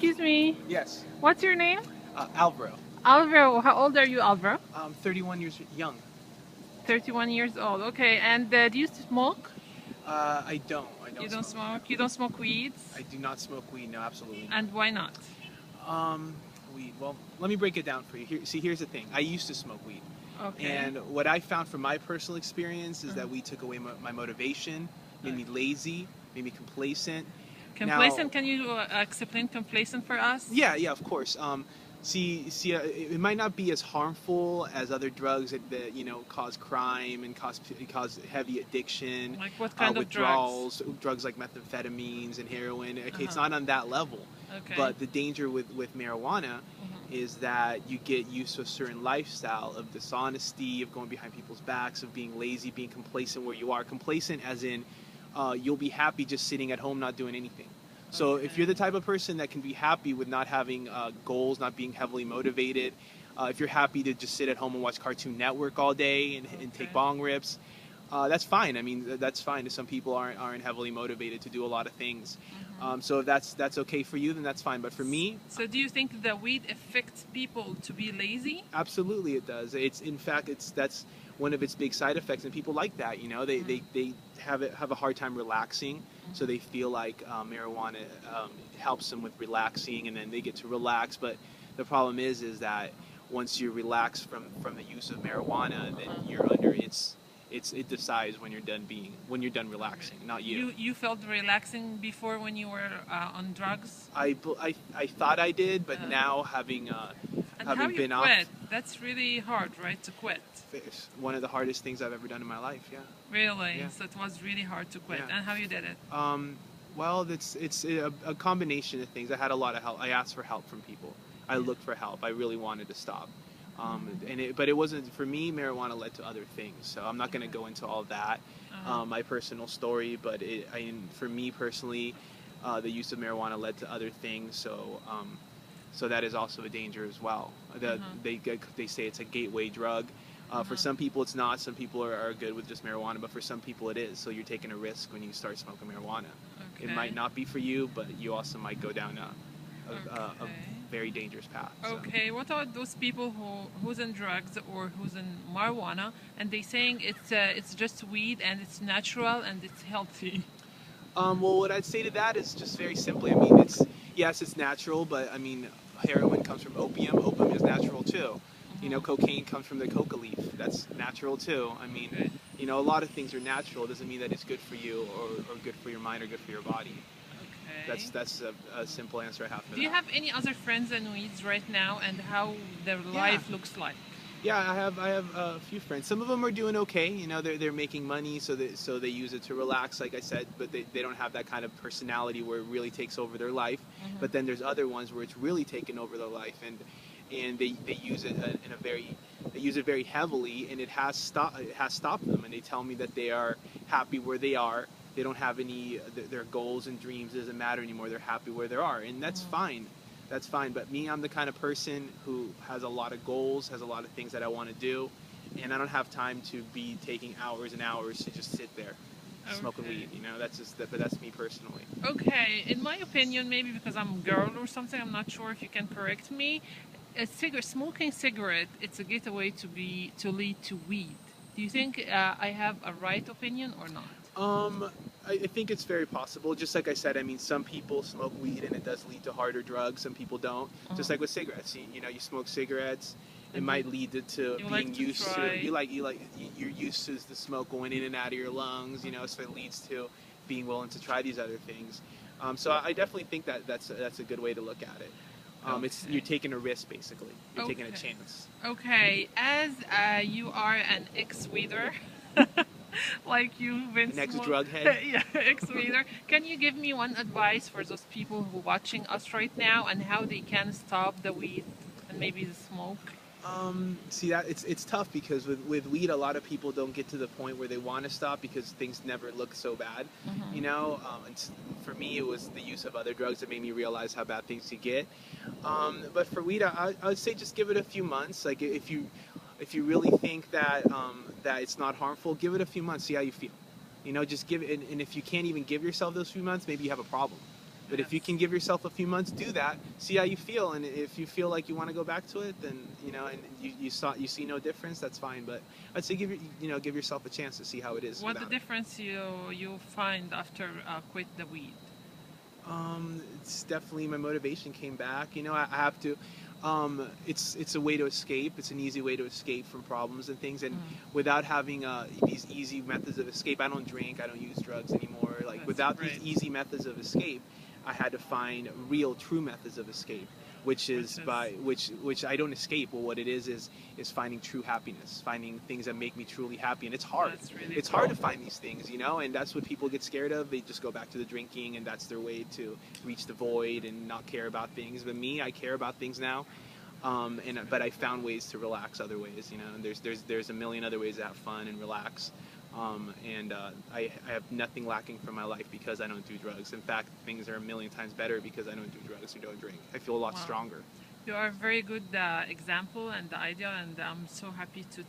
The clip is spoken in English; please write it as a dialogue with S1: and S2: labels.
S1: Excuse me.
S2: Yes.
S1: What's your name?
S2: Alvaro.
S1: Alvaro. How old are you, Alvaro?
S2: 31 years young.
S1: 31 years old. Okay. And do you smoke?
S2: I don't. I
S1: You
S2: don't
S1: don't
S2: smoke.
S1: smoke? You don't smoke weeds?
S2: I do not smoke weed. No, absolutely
S1: And why not?
S2: not. Weed. Well, let me break it down for you. Here's the thing. I used to smoke weed,
S1: Okay.
S2: and what I found from my personal experience is that weed took away my motivation, made me lazy, made me complacent.
S1: Complacent? Can you explain complacent for us?
S2: Yeah, of course. It might not be as harmful as other drugs that cause crime and cause heavy addiction,
S1: Like what kind of drugs?
S2: drugs like methamphetamines and heroin. Okay, it's
S1: Uh-huh.
S2: not on that level.
S1: Okay.
S2: But the danger with marijuana is that you get used to a certain lifestyle of dishonesty, of going behind people's backs, of being lazy, being complacent where you are. Complacent as in you'll be happy just sitting at home not doing anything. So if you're the type of person that can be happy with not having goals, not being heavily motivated, if you're happy to just sit at home and watch Cartoon Network all day and take bong rips, that's fine. I mean, that's fine. Some people aren't heavily motivated to do a lot of things. So if that's okay for you, then that's fine. But for me,
S1: So do you think that weed affects people to be lazy?
S2: absolutely it does. It's in fact that's one of its big side effects, and people like that. They have a hard time relaxing, so they feel like marijuana helps them with relaxing, and then they get to relax. But the problem is that once you relax from the use of marijuana, then you're under it decides when you're done relaxing, not you.
S1: You felt relaxing before when you were on drugs?
S2: I thought I did, but now
S1: And how
S2: having
S1: you
S2: been off,
S1: quit? That's really hard, right? To quit.
S2: it's one of the hardest things I've ever done in my life. Yeah.
S1: Really?
S2: Yeah.
S1: So it was really hard to quit.
S2: Yeah.
S1: And how you did it?
S2: Well, it's a combination of things. I had a lot of help. I asked for help from people. I looked for help. I really wanted to stop. But it wasn't for me. Marijuana led to other things. So I'm not going to go into all that, my personal story. But for me personally, the use of marijuana led to other things. So that is also a danger as well. They say it's a gateway drug. For some people, it's not. Some people are good with just marijuana, but for some people, it is. So you're taking a risk when you start smoking marijuana. It might not be for you, but you also might go down a very dangerous path. So.
S1: Okay, what are those people who's in drugs or who's in marijuana and they saying it's just weed and it's natural and it's healthy?
S2: Well, what I'd say to that is just very simply. I mean, it's natural, but I mean, heroin comes from opium. Opium is natural too. Cocaine comes from the coca leaf. That's natural too. I mean, a lot of things are natural. It doesn't mean that it's good for you or good for your mind or good for your body.
S1: Okay.
S2: That's a simple answer I have for that.
S1: Do you have any other friends in weeds right now and how their life looks like?
S2: Yeah, I have a few friends. Some of them are doing okay. They're making money, so they use it to relax, like I said. But they don't have that kind of personality where it really takes over their life. But then there's other ones where it's really taken over their life, and they use it they use it very heavily, and it has stopped them. And they tell me that they are happy where they are. They don't have their goals and dreams doesn't matter anymore. They're happy where they are, and that's fine. That's fine. But me, I'm the kind of person who has a lot of goals, has a lot of things that I want to do, and I don't have time to be taking hours and hours to just sit there smoking weed. But that's me personally.
S1: Okay, in my opinion, maybe because I'm a girl or something, I'm not sure if you can correct me. Smoking cigarette, it's a gateway to lead to weed. Do you think I have a right opinion or not?
S2: I think it's very possible. Just like I said, I mean, some people smoke weed and it does lead to harder drugs. Some people don't. Just like with cigarettes, you smoke cigarettes, it might lead to being used to. You're used to the smoke going in and out of your lungs. So it leads to being willing to try these other things. So I definitely think that's a good way to look at it. You're taking a risk, basically. You're taking a chance.
S1: Okay, as you are an ex-weeder, like you've been
S2: an ex-drug head.
S1: Yeah, ex-weeder. Can you give me one advice for those people who are watching us right now and how they can stop the weed and maybe the smoke?
S2: See that it's tough because with weed, a lot of people don't get to the point where they want to stop because things never look so bad. For me, it was the use of other drugs that made me realize how bad things could get. But for weed, I would say just give it a few months. Like if you really think that it's not harmful, give it a few months, see how you feel. Just give it, and if you can't even give yourself those few months, maybe you have a problem. But if you
S1: Yes.
S2: can give yourself a few months, do that, see how you feel, and if you feel like you want to go back to it, then and you see no difference, that's fine. But I'd say give yourself a chance to see how it is
S1: What the
S2: without it.
S1: difference you find after quit the weed?
S2: It's definitely my motivation came back. I have to. It's a way to escape. It's an easy way to escape from problems and things. And without having these easy methods of escape, I don't drink. I don't use drugs anymore. Like
S1: That's
S2: without these
S1: great.
S2: easy methods of escape, I had to find real, true methods of escape, which
S1: Which
S2: is
S1: is
S2: by which I don't escape. Well, what it is finding true happiness, finding things that make me truly happy, and it's hard.
S1: that's really
S2: It's hard to find these things, and that's what people get scared of. They just go back to the drinking, and that's their way to reach the void and not care about things. But me, I care about things now, but I found ways to relax other ways, and there's a million other ways to have fun and relax. I have nothing lacking from my life because I don't do drugs. In fact, things are a million times better because I don't do drugs or don't drink. I feel a lot
S1: wow.
S2: stronger.
S1: You are a very good example and idea, and I'm so happy to